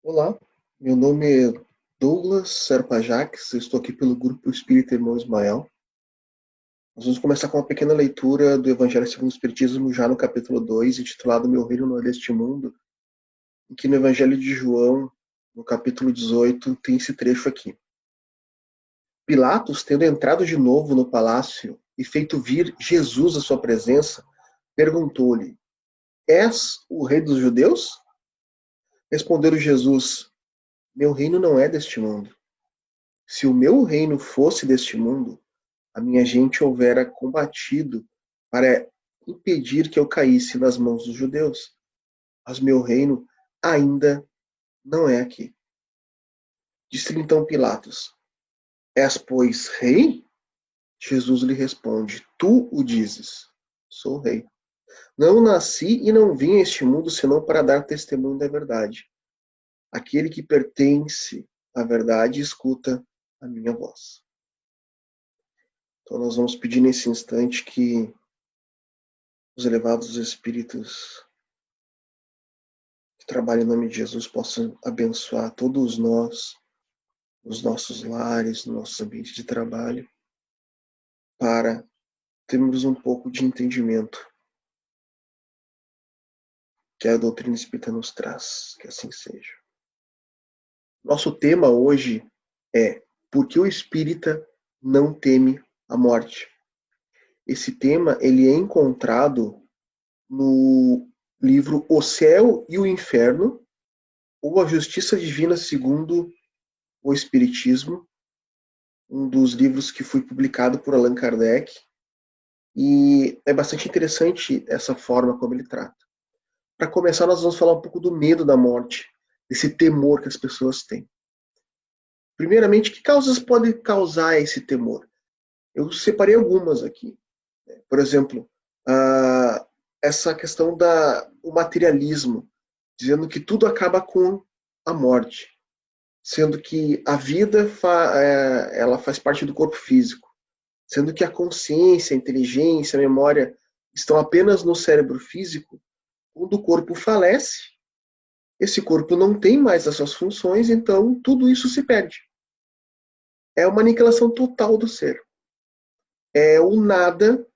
Olá, meu nome é Douglas Serpajaques, eu estou aqui pelo Grupo Espírita Irmão Ismael. Nós vamos começar com uma pequena leitura do Evangelho segundo o Espiritismo, já no capítulo 2, intitulado Meu Reino Não é deste Mundo, em que no Evangelho de João, no capítulo 18, tem esse trecho aqui. Pilatos, tendo entrado de novo no palácio e feito vir Jesus à sua presença, perguntou-lhe: És o rei dos judeus? Respondeu Jesus: Meu reino não é deste mundo. Se o meu reino fosse deste mundo, a minha gente houvera combatido para impedir que eu caísse nas mãos dos judeus. Mas meu reino ainda não é aqui. Disse-lhe então Pilatos: És, pois, rei? Jesus lhe responde: Tu o dizes. Sou rei. Não nasci e não vim a este mundo senão para dar testemunho da verdade. Aquele que pertence à verdade escuta a minha voz. Então nós vamos pedir nesse instante que os elevados espíritos que trabalham em nome de Jesus possam abençoar todos nós, nos nossos lares, no nosso ambiente de trabalho, para termos um pouco de entendimento que a doutrina espírita nos traz. Que assim seja. Nosso tema hoje é: por que o espírita não teme a morte? Esse tema ele é encontrado no livro O Céu e o Inferno, ou A Justiça Divina segundo o Espiritismo, um dos livros que foi publicado por Allan Kardec, e é bastante interessante essa forma como ele trata. Para começar, nós vamos falar um pouco do medo da morte, desse temor que as pessoas têm. Primeiramente, que causas podem causar esse temor? Eu separei algumas aqui. Por exemplo, essa questão do materialismo, dizendo que tudo acaba com a morte, sendo que a vida ela faz parte do corpo físico, sendo que a consciência, a inteligência, a memória estão apenas no cérebro físico. Quando o corpo falece, esse corpo não tem mais as suas funções, então tudo isso se perde. É uma aniquilação total do ser. É o nada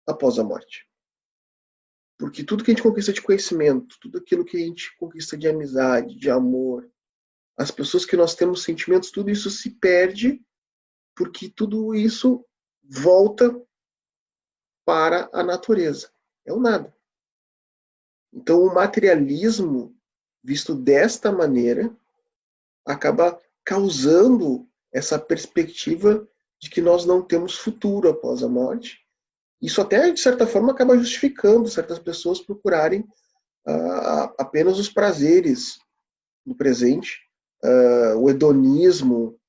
após a morte. Porque tudo que a gente conquista de conhecimento, tudo aquilo que a gente conquista de amizade, de amor, as pessoas que nós temos sentimentos, tudo isso se perde, porque tudo isso volta para a natureza. É o nada. Então, o materialismo, visto desta maneira, acaba causando essa perspectiva de que nós não temos futuro após a morte. Isso até, de certa forma, acaba justificando certas pessoas procurarem apenas os prazeres no presente, o hedonismo,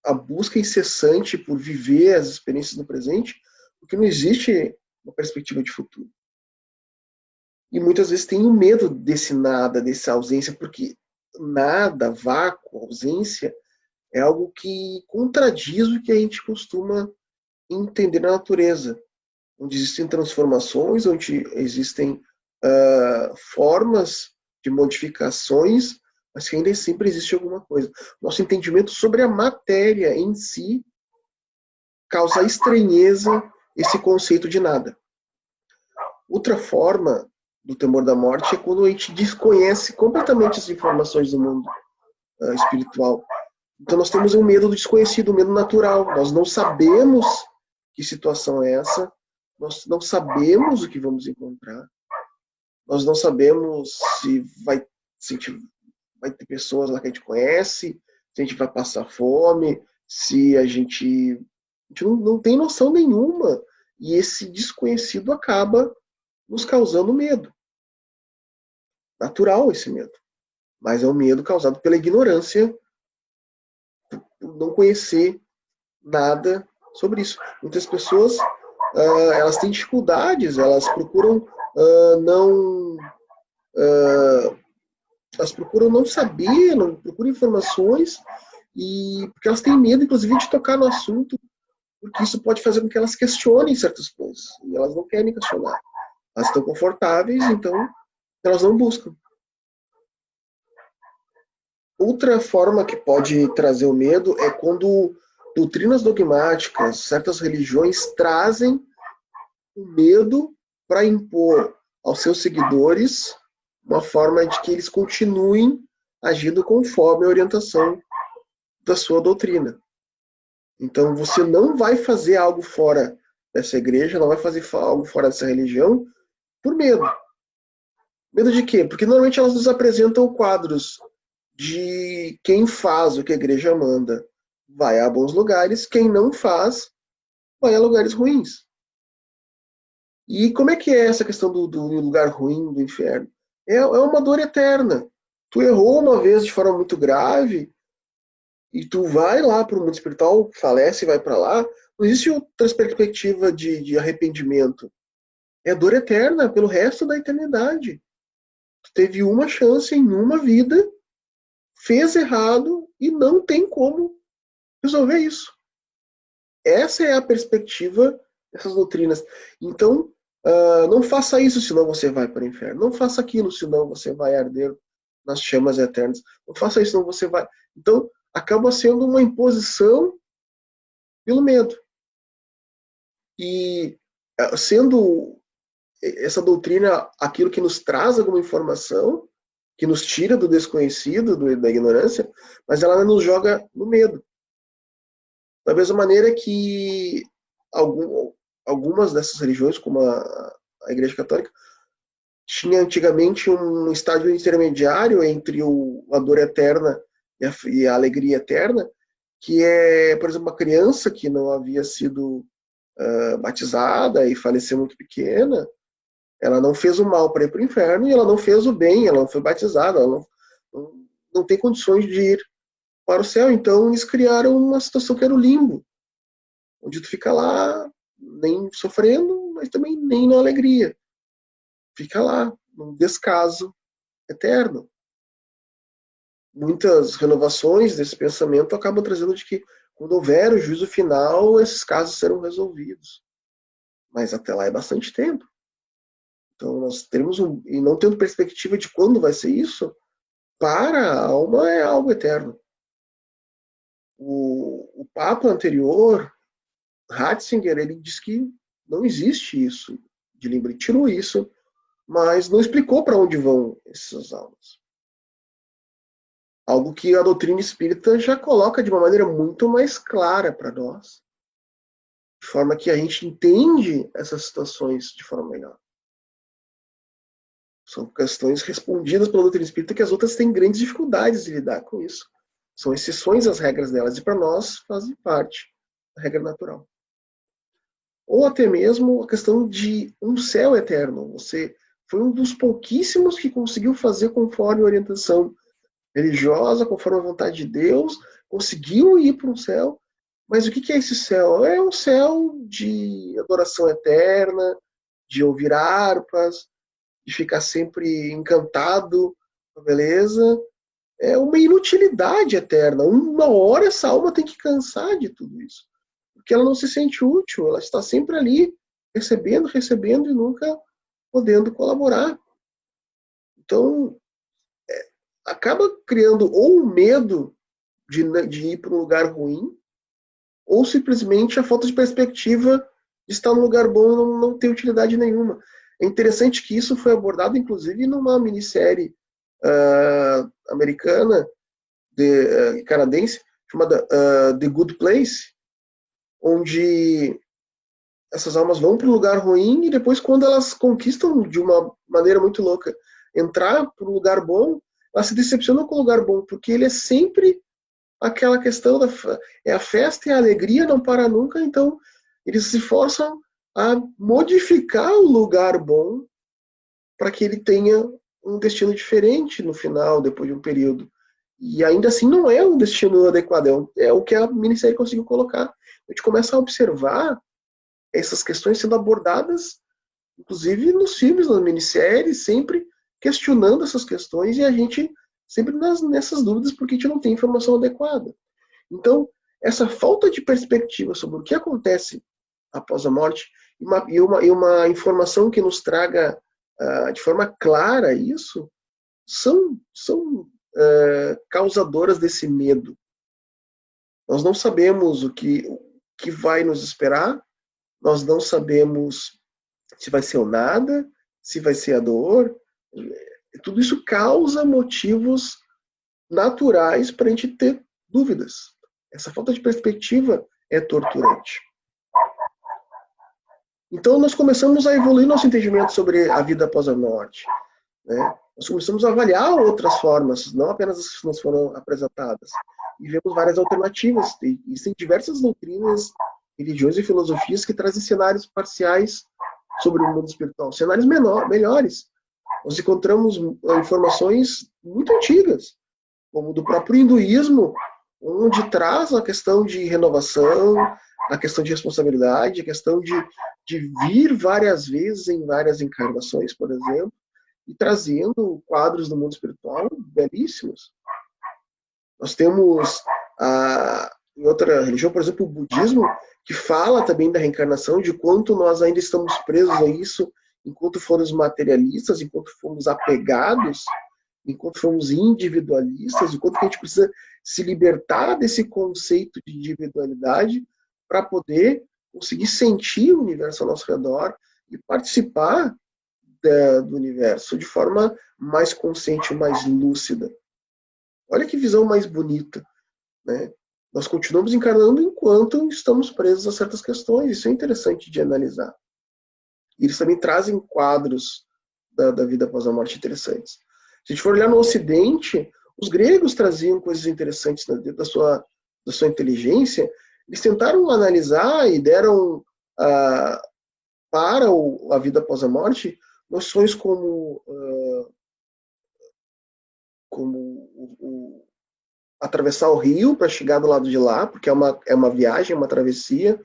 a busca incessante por viver as experiências no presente, porque não existe uma perspectiva de futuro. E muitas vezes tem o medo desse nada, dessa ausência, porque nada, vácuo, ausência, é algo que contradiz o que a gente costuma entender na natureza, onde existem transformações, onde existem formas de modificações, mas que ainda sempre existe alguma coisa. Nosso entendimento sobre a matéria em si causa estranheza esse conceito de nada. Outra forma do temor da morte é quando a gente desconhece completamente as informações do mundo espiritual. Então nós temos um medo do desconhecido, um medo natural. Nós não sabemos que situação é essa, nós não sabemos o que vamos encontrar, nós não sabemos se a gente vai ter pessoas lá que a gente conhece, se a gente vai passar fome, se a gente não tem noção nenhuma. E esse desconhecido acaba nos causando medo. Natural esse medo. Mas é um medo causado pela ignorância, por não conhecer nada sobre isso. Muitas pessoas elas têm dificuldades, elas procuram não elas procuram não saber, não procuram informações, e porque elas têm medo, inclusive, de tocar no assunto, porque isso pode fazer com que elas questionem certas coisas, e elas não querem questionar. Elas estão confortáveis, então elas não buscam. Outra forma que pode trazer o medo é quando doutrinas dogmáticas, certas religiões trazem o medo para impor aos seus seguidores uma forma de que eles continuem agindo conforme a orientação da sua doutrina. Então, você não vai fazer algo fora dessa igreja, não vai fazer algo fora dessa religião por medo. Medo de quê? Porque normalmente elas nos apresentam quadros de quem faz o que a igreja manda vai a bons lugares, quem não faz vai a lugares ruins. E como é que é essa questão do lugar ruim, do inferno? É uma dor eterna. Tu errou uma vez de forma muito grave e tu vai lá para o mundo espiritual, falece e vai para lá. Não existe outra perspectiva de arrependimento. É dor eterna pelo resto da eternidade. Tu teve uma chance em uma vida, fez errado e não tem como resolver isso. Essa é a perspectiva dessas doutrinas. Então, não faça isso, senão você vai para o inferno. Não faça aquilo, senão você vai arder nas chamas eternas. Não faça isso, senão você vai. Então, acaba sendo uma imposição pelo medo. E sendo essa doutrina aquilo que nos traz alguma informação, que nos tira do desconhecido, da ignorância, mas ela nos joga no medo. Da mesma maneira que algumas dessas religiões, como a Igreja Católica, tinha antigamente um estágio intermediário entre a dor eterna e a alegria eterna, que é, por exemplo, uma criança que não havia sido batizada e faleceu muito pequena, ela não fez o mal para ir para o inferno e ela não fez o bem, ela não foi batizada, ela não tem condições de ir para o céu. Então eles criaram uma situação que era o limbo, onde tu fica lá nem sofrendo, mas também nem na alegria. Fica lá, num descaso eterno. Muitas renovações desse pensamento acabam trazendo de que quando houver o juízo final, esses casos serão resolvidos. Mas até lá é bastante tempo. Então nós temos e não tendo perspectiva de quando vai ser isso, para a alma é algo eterno. O Papa anterior, Ratzinger, ele diz que não existe isso de limbo, ele tirou isso, mas não explicou para onde vão essas almas. Algo que a doutrina espírita já coloca de uma maneira muito mais clara para nós, de forma que a gente entende essas situações de forma melhor. São questões respondidas pela doutrina espírita que as outras têm grandes dificuldades de lidar com isso. São exceções às regras delas, e para nós fazem parte da regra natural. Ou até mesmo a questão de um céu eterno. Você foi um dos pouquíssimos que conseguiu fazer conforme a orientação religiosa, conforme a vontade de Deus, conseguiu ir para um céu. Mas o que é esse céu? É um céu de adoração eterna, de ouvir harpas, de ficar sempre encantado com a beleza. É uma inutilidade eterna. Uma hora essa alma tem que cansar de tudo isso. Porque ela não se sente útil, ela está sempre ali, recebendo e nunca podendo colaborar. Então, acaba criando ou o medo de ir para um lugar ruim, ou simplesmente a falta de perspectiva de estar num lugar bom e não ter utilidade nenhuma. É interessante que isso foi abordado, inclusive, numa minissérie americana, canadense, chamada The Good Place, onde essas almas vão para um lugar ruim e depois, quando elas conquistam de uma maneira muito louca entrar para um lugar bom, elas se decepcionam com o lugar bom, porque ele é sempre aquela questão é a festa e a alegria, não para nunca, então eles se forçam a modificar o lugar bom para que ele tenha um destino diferente no final, depois de um período. E ainda assim não é um destino adequado, é o que a minissérie conseguiu colocar. A gente começa a observar essas questões sendo abordadas, inclusive nos filmes, nas minisséries, sempre questionando essas questões e a gente sempre nessas dúvidas porque a gente não tem informação adequada. Então, essa falta de perspectiva sobre o que acontece após a morte e uma informação que nos traga de forma clara isso, são causadoras desse medo. Nós não sabemos o que vai nos esperar, nós não sabemos se vai ser o nada, se vai ser a dor. Tudo isso causa motivos naturais para a gente ter dúvidas. Essa falta de perspectiva é torturante. Então, nós começamos a evoluir nosso entendimento sobre a vida após a morte. Né? Nós começamos a avaliar outras formas, não apenas as que nos foram apresentadas. E vemos várias alternativas. Existem diversas doutrinas, religiões e filosofias que trazem cenários parciais sobre o mundo espiritual, cenários melhores. Nós encontramos informações muito antigas, como do próprio hinduísmo, onde traz a questão de renovação, a questão de responsabilidade, a questão de vir várias vezes em várias encarnações, por exemplo, e trazendo quadros do mundo espiritual belíssimos. Nós temos em outra religião, por exemplo, o budismo, que fala também da reencarnação, de quanto nós ainda estamos presos a isso, enquanto formos materialistas, enquanto formos apegados, enquanto formos individualistas, enquanto que a gente precisa se libertar desse conceito de individualidade para poder conseguir sentir o universo ao nosso redor e participar do universo de forma mais consciente, mais lúcida. Olha que visão mais bonita, né? Nós continuamos encarnando enquanto estamos presos a certas questões. Isso é interessante de analisar. E eles também trazem quadros da vida após a morte interessantes. Se a gente for olhar no Ocidente, os gregos traziam coisas interessantes dentro da sua inteligência. Eles tentaram analisar e deram para a vida após a morte noções como atravessar o rio para chegar do lado de lá, porque é uma viagem, é uma travessia,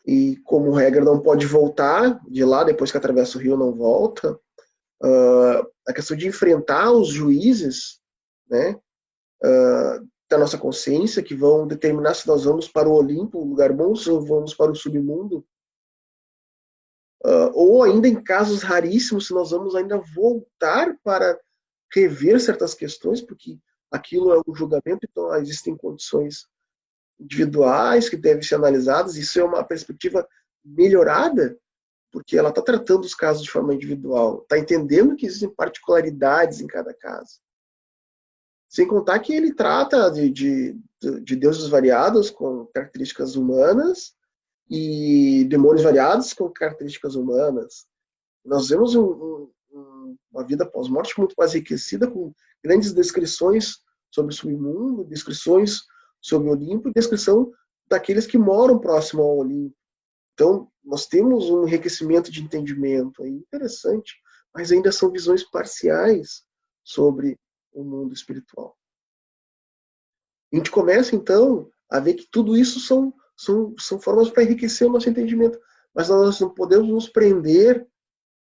e como regra não pode voltar de lá, depois que atravessa o rio não volta. A questão de enfrentar os juízes, né, da nossa consciência, que vão determinar se nós vamos para o Olimpo, um lugar bom, ou vamos para o submundo, ou ainda em casos raríssimos, se nós vamos ainda voltar para rever certas questões, porque aquilo é um julgamento, então existem condições individuais que devem ser analisadas. Isso é uma perspectiva melhorada, porque ela está tratando os casos de forma individual, está entendendo que existem particularidades em cada caso. Sem contar que ele trata de deuses variados com características humanas e demônios variados com características humanas. Nós vemos uma vida pós-morte muito mais enriquecida, com grandes descrições sobre o submundo, descrições sobre o Olimpo e descrição daqueles que moram próximo ao Olimpo. Então, nós temos um enriquecimento de entendimento aí interessante, mas ainda são visões parciais sobre o mundo espiritual. A gente começa, então, a ver que tudo isso são formas para enriquecer o nosso entendimento, mas nós não podemos nos prender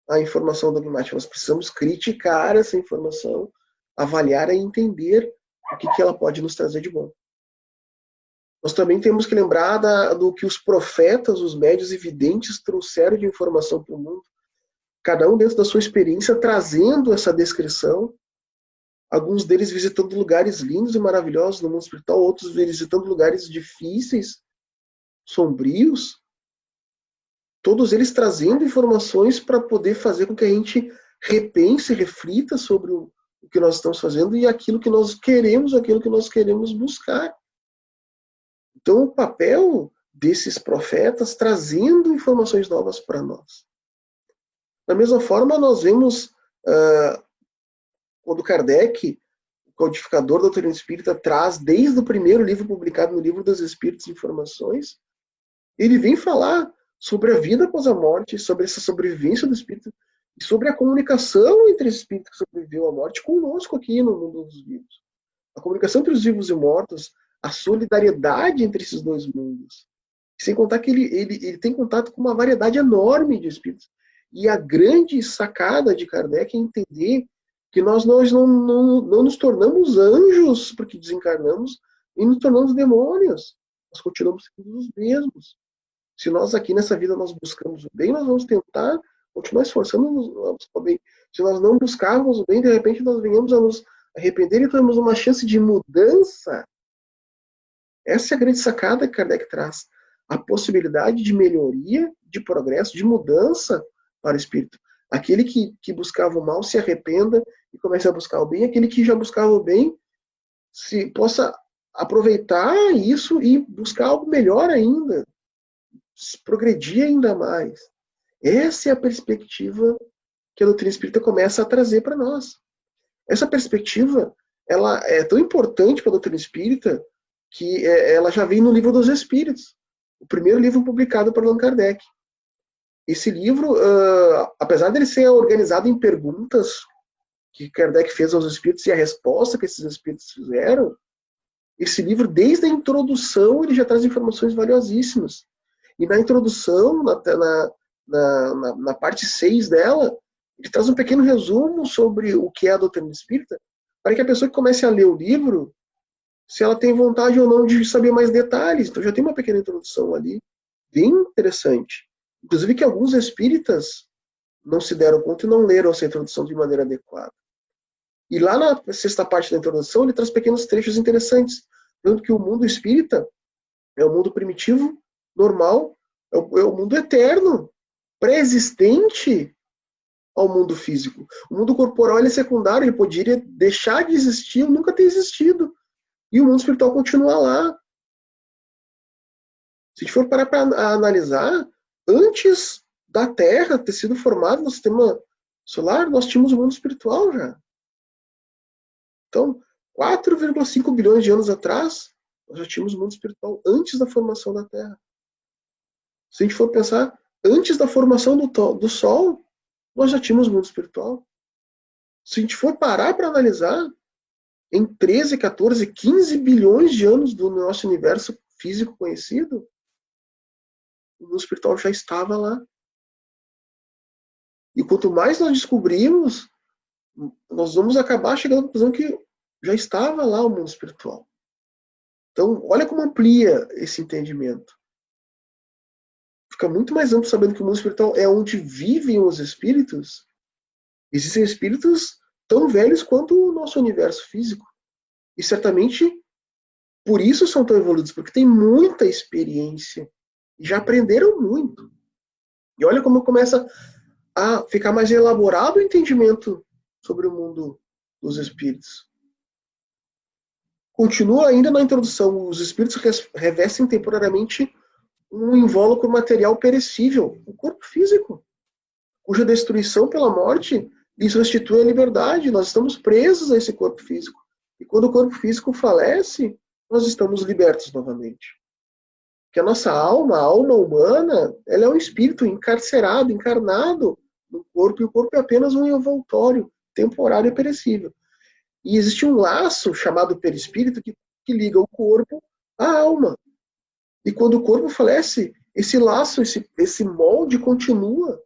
à informação dogmática, nós precisamos criticar essa informação, avaliar e entender o que ela pode nos trazer de bom. Nós também temos que lembrar do que os profetas, os médios e videntes trouxeram de informação para o mundo, cada um dentro da sua experiência, trazendo essa descrição, alguns deles visitando lugares lindos e maravilhosos no mundo espiritual, outros visitando lugares difíceis, sombrios, todos eles trazendo informações para poder fazer com que a gente repense, reflita sobre o que nós estamos fazendo e aquilo que nós queremos buscar. Então, o papel desses profetas trazendo informações novas para nós. Da mesma forma, nós vemos quando Kardec, o codificador da doutrina espírita, traz desde o primeiro livro publicado no Livro dos Espíritos informações, ele vem falar sobre a vida após a morte, sobre essa sobrevivência do espírito e sobre a comunicação entre esse espírito que sobreviveu à morte conosco aqui no mundo dos vivos. A comunicação entre os vivos e mortos, a solidariedade entre esses dois mundos. Sem contar que ele tem contato com uma variedade enorme de espíritos. E a grande sacada de Kardec é entender que nós não nos tornamos anjos porque desencarnamos e nos tornamos demônios. Nós continuamos sendo os mesmos. Se nós aqui nessa vida nós buscamos o bem, nós vamos tentar continuar esforçando-nos para o bem. Se nós não buscarmos o bem, de repente nós venhamos a nos arrepender e temos uma chance de mudança. Essa é a grande sacada que Kardec traz. A possibilidade de melhoria, de progresso, de mudança para o espírito. Aquele que buscava o mal se arrependa e comece a buscar o bem. Aquele que já buscava o bem se possa aproveitar isso e buscar algo melhor ainda. Progredir ainda mais. Essa é a perspectiva que a doutrina espírita começa a trazer para nós. Essa perspectiva, ela é tão importante para a doutrina espírita que ela já vem no Livro dos Espíritos, o primeiro livro publicado por Allan Kardec. Esse livro, apesar dele ser organizado em perguntas que Kardec fez aos espíritos e a resposta que esses espíritos fizeram, esse livro, desde a introdução, ele já traz informações valiosíssimas. E na introdução, na parte 6 dela, ele traz um pequeno resumo sobre o que é a doutrina espírita, para que a pessoa que comece a ler o livro, se ela tem vontade ou não de saber mais detalhes. Então já tem uma pequena introdução ali, bem interessante. Inclusive que alguns espíritas não se deram conta e não leram essa introdução de maneira adequada. E lá na 6ª parte da introdução, ele traz pequenos trechos interessantes. Tanto que o mundo espírita é o mundo primitivo, normal, é o mundo eterno, pré-existente ao mundo físico. O mundo corporal ele é secundário, ele poderia deixar de existir ou nunca ter existido. E o mundo espiritual continua lá. Se a gente for parar para analisar, antes da Terra ter sido formado no sistema solar, nós tínhamos o mundo espiritual já. Então, 4,5 bilhões de anos atrás, nós já tínhamos o mundo espiritual antes da formação da Terra. Se a gente for pensar, antes da formação do Sol, nós já tínhamos o mundo espiritual. Se a gente for parar para analisar, em 13, 14, 15 bilhões de anos do nosso universo físico conhecido, o mundo espiritual já estava lá. E quanto mais nós descobrimos, nós vamos acabar chegando à conclusão que já estava lá o mundo espiritual. Então, olha como amplia esse entendimento. Fica muito mais amplo sabendo que o mundo espiritual é onde vivem os espíritos. Existem espíritos tão velhos quanto o nosso universo físico. E certamente, por isso são tão evoluídos, porque têm muita experiência. E já aprenderam muito. E olha como começa a ficar mais elaborado o entendimento sobre o mundo dos espíritos. Continua ainda na introdução. Os espíritos revestem temporariamente um invólucro material perecível, o corpo físico, cuja destruição pela morte lhes restitui a liberdade. Nós estamos presos a esse corpo físico. E quando o corpo físico falece, nós estamos libertos novamente. Porque a nossa alma, a alma humana, ela é um espírito encarcerado, encarnado no corpo, e o corpo é apenas um envoltório temporário e perecível. E existe um laço chamado perispírito que liga o corpo à alma. E quando o corpo falece, esse laço, esse molde continua.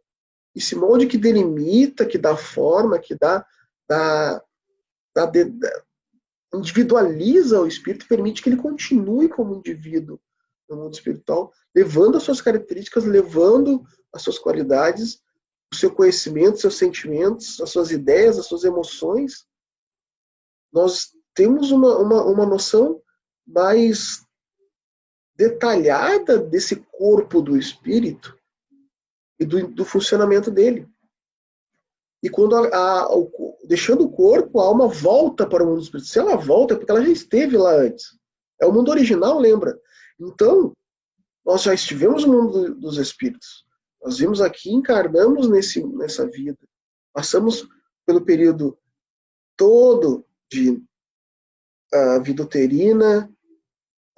Esse molde que delimita, que dá forma, que individualiza o espírito, permite que ele continue como indivíduo no mundo espiritual, levando as suas características, levando as suas qualidades, o seu conhecimento, os seus sentimentos, as suas ideias, as suas emoções. Nós temos uma noção mais detalhada desse corpo do espírito e do funcionamento dele. E quando deixando o corpo, a alma volta para o mundo espiritual. Se ela volta, é porque ela já esteve lá antes. É o mundo original, lembra? Então, nós já estivemos no mundo dos espíritos. Nós vimos aqui, encarnamos nessa vida. Passamos pelo período todo de a vida uterina,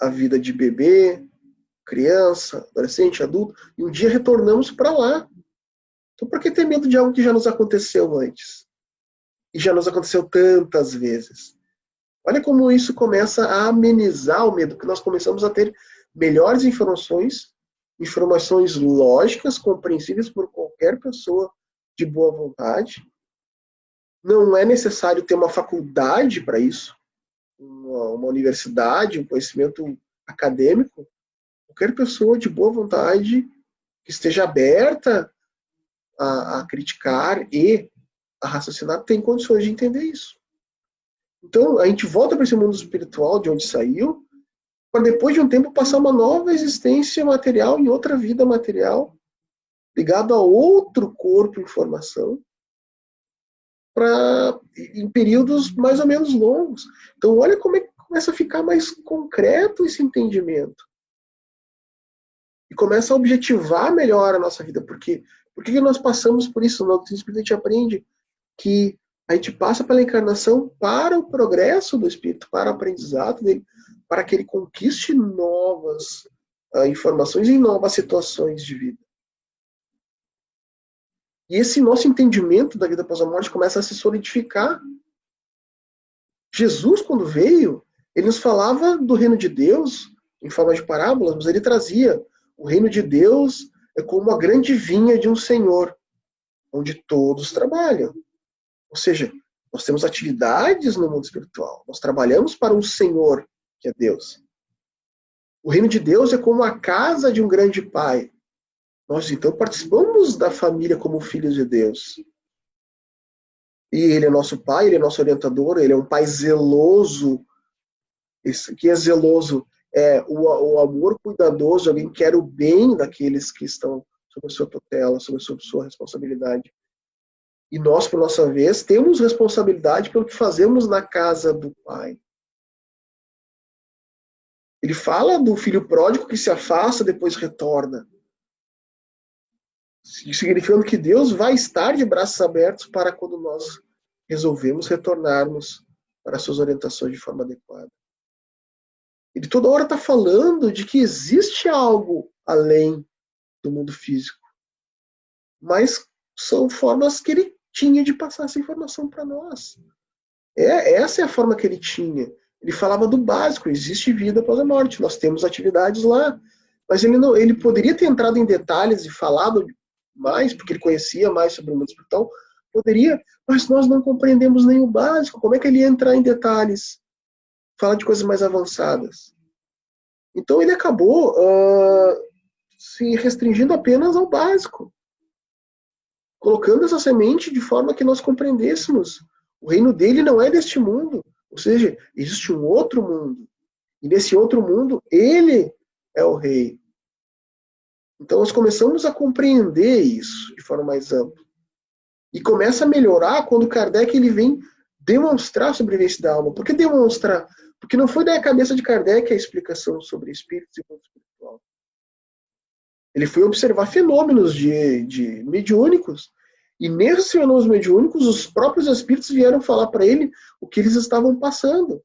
a vida de bebê, criança, adolescente, adulto, e um dia retornamos para lá. Então, por que ter medo de algo que já nos aconteceu antes? E já nos aconteceu tantas vezes. Olha como isso começa a amenizar o medo, que nós começamos a ter melhores informações lógicas, compreensíveis por qualquer pessoa de boa vontade. Não é necessário ter uma faculdade para isso, uma universidade, um conhecimento acadêmico. Qualquer pessoa de boa vontade que esteja aberta a criticar e a raciocinar tem condições de entender isso. Então, a gente volta para esse mundo espiritual de onde saiu, para depois de um tempo passar uma nova existência material em outra vida material, ligado a outro corpo em formação, em períodos mais ou menos longos. Então, olha como é que começa a ficar mais concreto esse entendimento. E começa a objetivar melhor a nossa vida. Por que nós passamos por isso? No Espírito a gente aprende que a gente passa pela encarnação para o progresso do Espírito, para o aprendizado dele, para que ele conquiste novas informações em novas situações de vida. E esse nosso entendimento da vida após a morte começa a se solidificar. Jesus, quando veio, ele nos falava do reino de Deus em forma de parábolas, mas ele trazia o reino de Deus é como a grande vinha de um senhor, onde todos trabalham. Ou seja, nós temos atividades no mundo espiritual. Nós trabalhamos para um senhor, que é Deus. O reino de Deus é como a casa de um grande pai. Nós, então, participamos da família como filhos de Deus. E ele é nosso pai, ele é nosso orientador, ele é um pai zeloso. Isso que é zeloso é o amor cuidadoso, alguém que quer o bem daqueles que estão sob a sua tutela, sob a sua responsabilidade. E nós, por nossa vez, temos responsabilidade pelo que fazemos na casa do Pai. Ele fala do filho pródigo que se afasta, depois retorna. Significando que Deus vai estar de braços abertos para quando nós resolvemos retornarmos para as suas orientações de forma adequada. Ele toda hora está falando de que existe algo além do mundo físico. Mas são formas que ele tinha de passar essa informação para nós. Essa é a forma que ele tinha. Ele falava do básico, existe vida após a morte, nós temos atividades lá. Mas ele poderia ter entrado em detalhes e falado mais, porque ele conhecia mais sobre o mundo espiritual, poderia, mas nós não compreendemos nem o básico. Como é que ele ia entrar em detalhes? Falar de coisas mais avançadas. Então ele acabou se restringindo apenas ao básico, colocando essa semente de forma que nós compreendêssemos. O reino dele não é deste mundo. Ou seja, existe um outro mundo. E nesse outro mundo, ele é o rei. Então nós começamos a compreender isso de forma mais ampla. E começa a melhorar quando Kardec ele vem demonstrar a sobrevivência da alma. Por que demonstrar? Porque não foi da cabeça de Kardec a explicação sobre espíritos e mundo espiritual. Ele foi observar fenômenos de mediúnicos. E nesses fenômenos mediúnicos, os próprios espíritos vieram falar para ele o que eles estavam passando.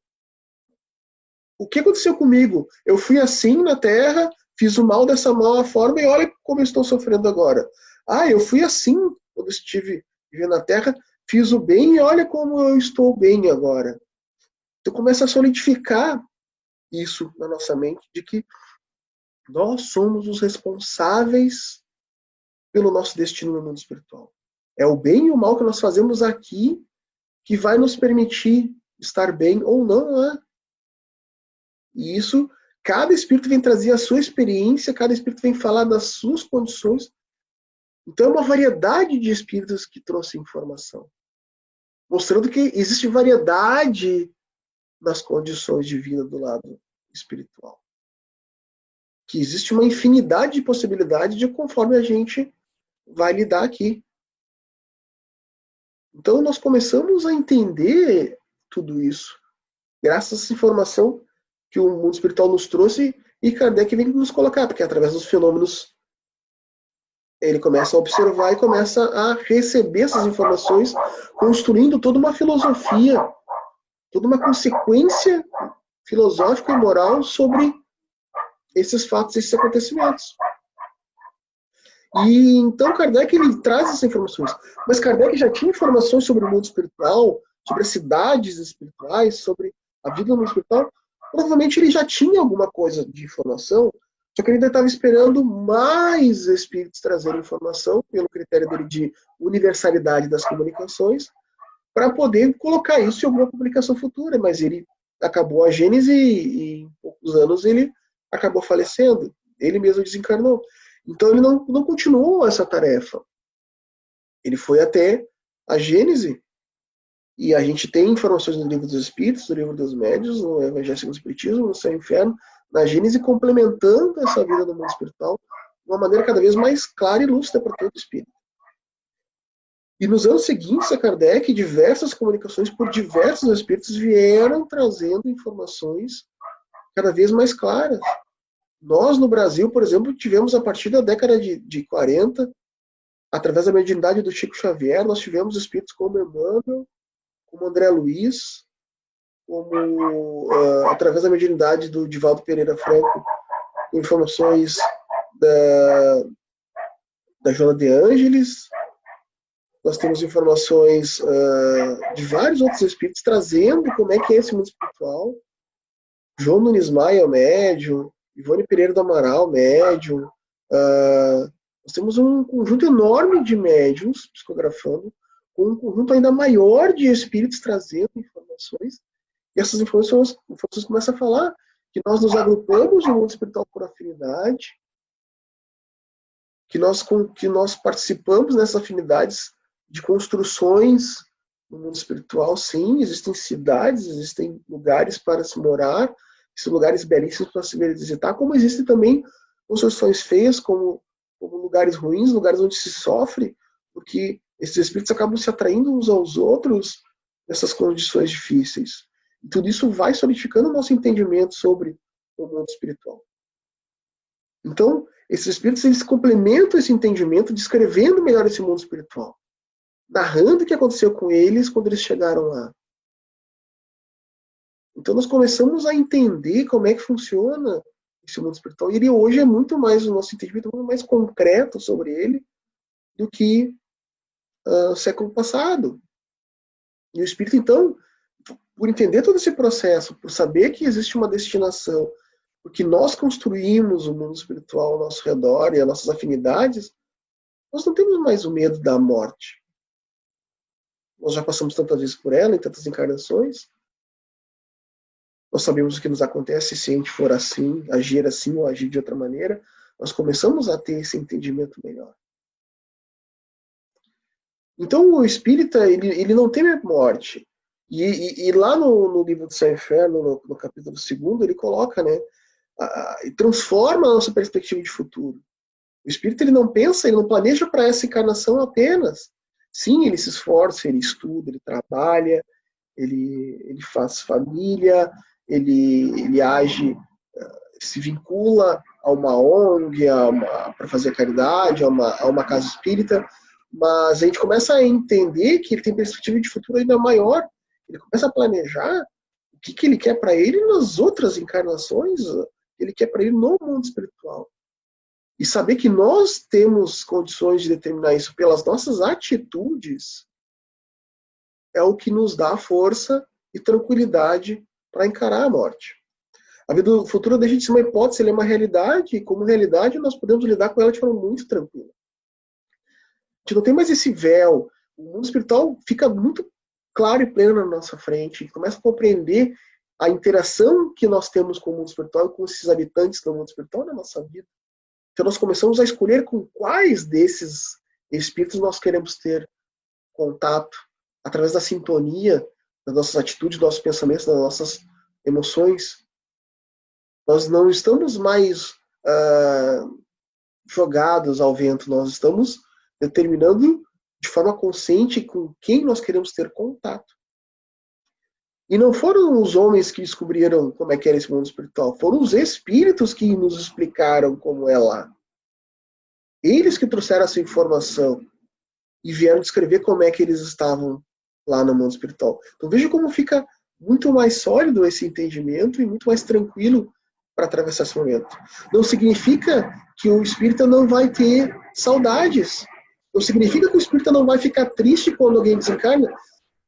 O que aconteceu comigo? Eu fui assim na Terra, fiz o mal dessa má forma e olha como eu estou sofrendo agora. Ah, eu fui assim quando estive vivendo na Terra, fiz o bem e olha como eu estou bem agora. Então começa a solidificar isso na nossa mente, de que nós somos os responsáveis pelo nosso destino no mundo espiritual. É o bem e o mal que nós fazemos aqui que vai nos permitir estar bem ou não, né? E isso, cada espírito vem trazer a sua experiência, cada espírito vem falar das suas condições. Então é uma variedade de espíritos que trouxe informação, mostrando que existe variedade nas condições de vida do lado espiritual. Que existe uma infinidade de possibilidades de conforme a gente vai lidar aqui. Então nós começamos a entender tudo isso, graças a essa informação que o mundo espiritual nos trouxe e Kardec vem nos colocar, porque através dos fenômenos ele começa a observar e começa a receber essas informações, construindo toda uma filosofia, toda uma consequência filosófica e moral sobre esses fatos, esses acontecimentos. E então Kardec ele traz essas informações. Mas Kardec já tinha informações sobre o mundo espiritual, sobre as cidades espirituais, sobre a vida no mundo espiritual. Provavelmente ele já tinha alguma coisa de informação, só que ele ainda estava esperando mais espíritos trazerem informação, pelo critério dele de universalidade das comunicações, para poder colocar isso em alguma publicação futura. Mas ele acabou a Gênese e em poucos anos ele acabou falecendo. Ele mesmo desencarnou. Então ele não continuou essa tarefa. Ele foi até a Gênese E a gente tem informações no Livro dos Espíritos, no Livro dos Médiuns, no Evangelho segundo o Espiritismo, no Céu e Inferno, na Gênese, complementando essa vida do mundo espiritual de uma maneira cada vez mais clara e lúcida para todo espírito. E nos anos seguintes a Kardec, diversas comunicações por diversos espíritos vieram trazendo informações cada vez mais claras. Nós, no Brasil, por exemplo, tivemos a partir da década de 40, através da mediunidade do Chico Xavier, nós tivemos espíritos como Emmanuel, como André Luiz, como através da mediunidade do Divaldo Pereira Franco, informações da Joana de Ângeles. Nós temos informações de vários outros espíritos trazendo como é que é esse mundo espiritual. João Nunes Maia, médium, Ivone Pereira do Amaral, médium. Nós temos um conjunto enorme de médiums psicografando, com um conjunto ainda maior de espíritos trazendo informações. E essas informações começam a falar que nós nos agrupamos no mundo espiritual por afinidade, que nós participamos nessas afinidades de construções no mundo espiritual. Sim, existem cidades, existem lugares para se morar, existem lugares belíssimos para se visitar, como existem também construções feias, como lugares ruins, lugares onde se sofre, porque esses espíritos acabam se atraindo uns aos outros nessas condições difíceis. E tudo isso vai solidificando o nosso entendimento sobre o mundo espiritual. Então, esses espíritos, eles complementam esse entendimento descrevendo melhor esse mundo espiritual, narrando o que aconteceu com eles quando eles chegaram lá. Então nós começamos a entender como é que funciona esse mundo espiritual. E ele hoje é muito mais, o nosso entendimento é muito mais concreto sobre ele do que no século passado. E o espírito, então, por entender todo esse processo, por saber que existe uma destinação, porque nós construímos o mundo espiritual ao nosso redor e as nossas afinidades, nós não temos mais o medo da morte. Nós já passamos tantas vezes por ela, em tantas encarnações. Nós sabemos o que nos acontece se a gente for assim, agir assim ou agir de outra maneira. Nós começamos a ter esse entendimento melhor. Então o espírita, ele não teme a morte. E lá no livro do Céu e Inferno, no capítulo 2, ele coloca, né, e transforma a nossa perspectiva de futuro. O espírito, ele não pensa, ele não planeja para essa encarnação apenas. Sim, ele se esforça, ele estuda, ele trabalha, ele faz família, ele age, se vincula a uma ONG, para fazer caridade, a uma casa espírita, mas a gente começa a entender que ele tem perspectiva de futuro ainda maior. Ele começa a planejar o que ele quer para ele nas outras encarnações, ele quer para ele no mundo espiritual. E saber que nós temos condições de determinar isso pelas nossas atitudes é o que nos dá força e tranquilidade para encarar a morte. A vida futura deixa de ser uma hipótese, ela é uma realidade, e como realidade nós podemos lidar com ela de forma muito tranquila. A gente não tem mais esse véu. O mundo espiritual fica muito claro e pleno na nossa frente. A gente começa a compreender a interação que nós temos com o mundo espiritual e com esses habitantes do mundo espiritual na nossa vida. Então nós começamos a escolher com quais desses espíritos nós queremos ter contato, através da sintonia das nossas atitudes, dos nossos pensamentos, das nossas emoções. Nós não estamos mais jogados ao vento, nós estamos determinando de forma consciente com quem nós queremos ter contato. E não foram os homens que descobriram como é que era esse mundo espiritual, foram os espíritos que nos explicaram como é lá. Eles que trouxeram essa informação e vieram descrever como é que eles estavam lá no mundo espiritual. Então veja como fica muito mais sólido esse entendimento e muito mais tranquilo para atravessar esse momento. Não significa que o espírita não vai ter saudades. Não significa que o espírita não vai ficar triste quando alguém desencarna,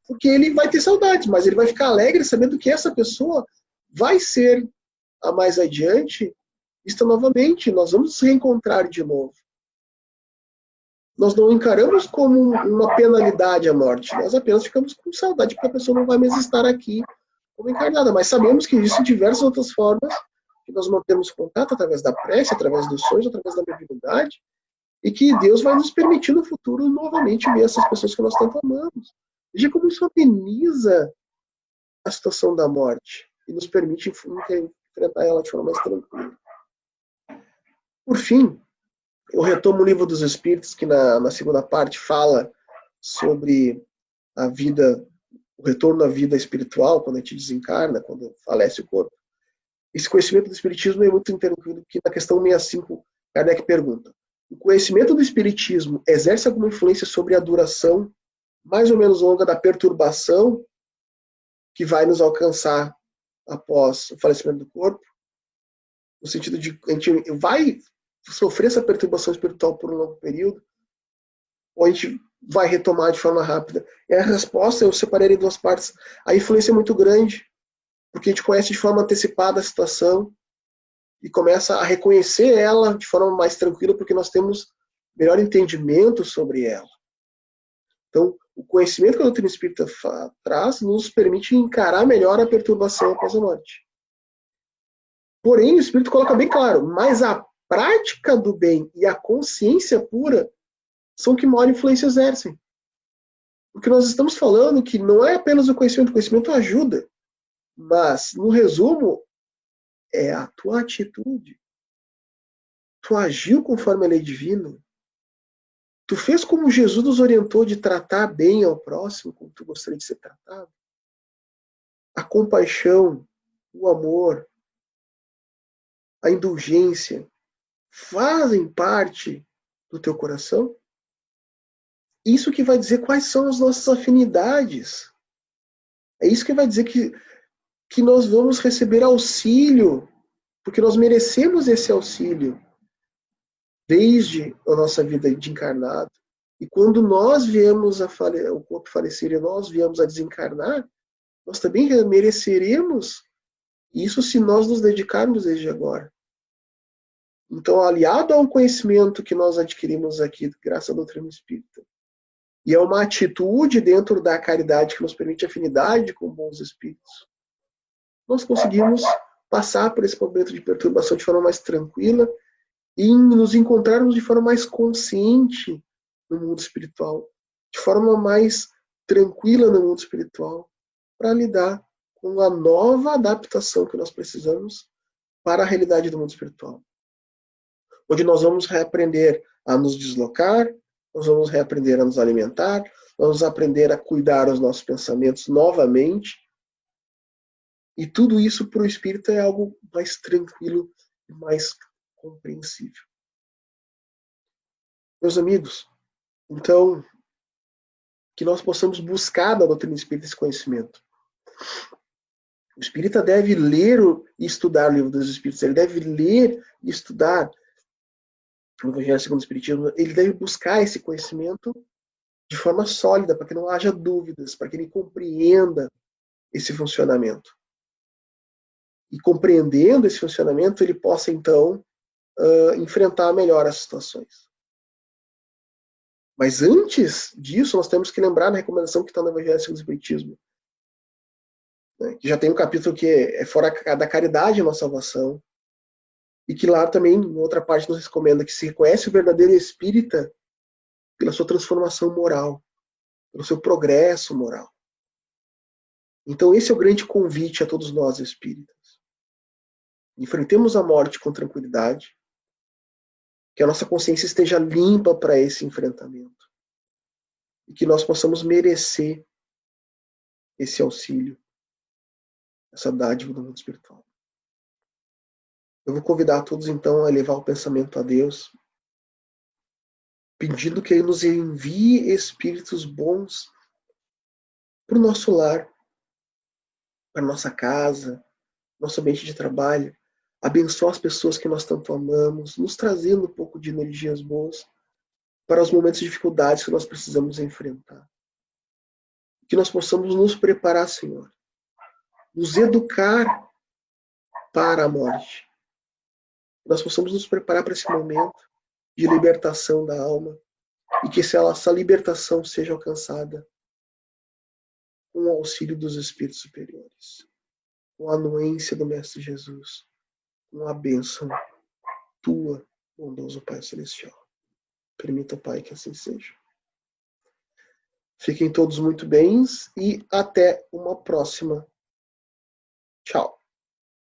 porque ele vai ter saudades, mas ele vai ficar alegre sabendo que essa pessoa vai ser, a mais adiante, vista novamente. Nós vamos nos reencontrar de novo. Nós não encaramos como uma penalidade a morte. Nós apenas ficamos com saudade, porque a pessoa não vai mais estar aqui como encarnada. Mas sabemos que existem diversas outras formas que nós mantemos contato através da prece, através dos sonhos, através da mediunidade, e que Deus vai nos permitir no futuro novamente ver essas pessoas que nós tanto amamos. Veja como isso ameniza a situação da morte e nos permite enfrentar ela de forma mais tranquila. Por fim, eu retomo o Livro dos Espíritos, que na segunda parte fala sobre a vida, o retorno à vida espiritual, quando a gente desencarna, quando falece o corpo. Esse conhecimento do Espiritismo é muito tranquilo, que na questão 65, Kardec pergunta: o conhecimento do Espiritismo exerce alguma influência sobre a duração mais ou menos longa da perturbação que vai nos alcançar após o falecimento do corpo? No sentido de a gente vai sofrer essa perturbação espiritual por um longo período, ou a gente vai retomar de forma rápida? E a resposta eu separei em duas partes. A influência é muito grande, porque a gente conhece de forma antecipada a situação e começa a reconhecer ela de forma mais tranquila, porque nós temos melhor entendimento sobre ela. Então, o conhecimento que a doutrina espírita traz nos permite encarar melhor a perturbação após a morte. Porém, o Espírito coloca bem claro, mas a prática do bem e a consciência pura são que maior influência exercem. Porque nós estamos falando que não é apenas o conhecimento ajuda, mas, no resumo, é a tua atitude. Tu agiu conforme a lei divina. Tu fez como Jesus nos orientou de tratar bem ao próximo, como tu gostaria de ser tratado. A compaixão, o amor, a indulgência fazem parte do teu coração? Isso que vai dizer quais são as nossas afinidades. É isso que vai dizer que nós vamos receber auxílio, porque nós merecemos esse auxílio desde a nossa vida de encarnado. E quando nós viemos o corpo falecer e nós viemos a desencarnar, nós também mereceremos isso se nós nos dedicarmos desde agora. Então, aliado a um conhecimento que nós adquirimos aqui, graças à doutrina espírita, e é uma atitude dentro da caridade que nos permite afinidade com bons espíritos, nós conseguimos passar por esse momento de perturbação de forma mais tranquila e nos encontrarmos de forma mais consciente no mundo espiritual, de forma mais tranquila no mundo espiritual, para lidar com a nova adaptação que nós precisamos para a realidade do mundo espiritual. Onde nós vamos reaprender a nos deslocar, nós vamos reaprender a nos alimentar, vamos aprender a cuidar dos nossos pensamentos novamente. E tudo isso para o espírito é algo mais tranquilo e mais compreensível. Meus amigos, então, que nós possamos buscar da doutrina espírita esse conhecimento. O espírita deve ler e estudar o Livro dos Espíritos, ele deve ler e estudar o Evangelho segundo o Espiritismo, ele deve buscar esse conhecimento de forma sólida, para que não haja dúvidas, para que ele compreenda esse funcionamento. E compreendendo esse funcionamento, ele possa, então, enfrentar melhor as situações. Mas antes disso, nós temos que lembrar da recomendação que está no Evangelho segundo o Espiritismo, né, que já tem um capítulo que é fora da caridade na salvação, e que lá também, em outra parte, nos recomenda que se reconhece o verdadeiro espírita pela sua transformação moral, pelo seu progresso moral. Então esse é o grande convite a todos nós espíritas. Enfrentemos a morte com tranquilidade, que a nossa consciência esteja limpa para esse enfrentamento e que nós possamos merecer esse auxílio, essa dádiva do mundo espiritual. Eu vou convidar a todos então a elevar o pensamento a Deus, pedindo que Ele nos envie espíritos bons para o nosso lar, para a nossa casa, nosso ambiente de trabalho, abençoar as pessoas que nós tanto amamos, nos trazendo um pouco de energias boas para os momentos de dificuldades que nós precisamos enfrentar. Que nós possamos nos preparar, Senhor, nos educar para a morte. Que nós possamos nos preparar para esse momento de libertação da alma e que essa libertação seja alcançada com o auxílio dos Espíritos superiores, com a anuência do Mestre Jesus, com a bênção tua, bondoso Pai Celestial. Permita, Pai, que assim seja. Fiquem todos muito bem e até uma próxima. Tchau.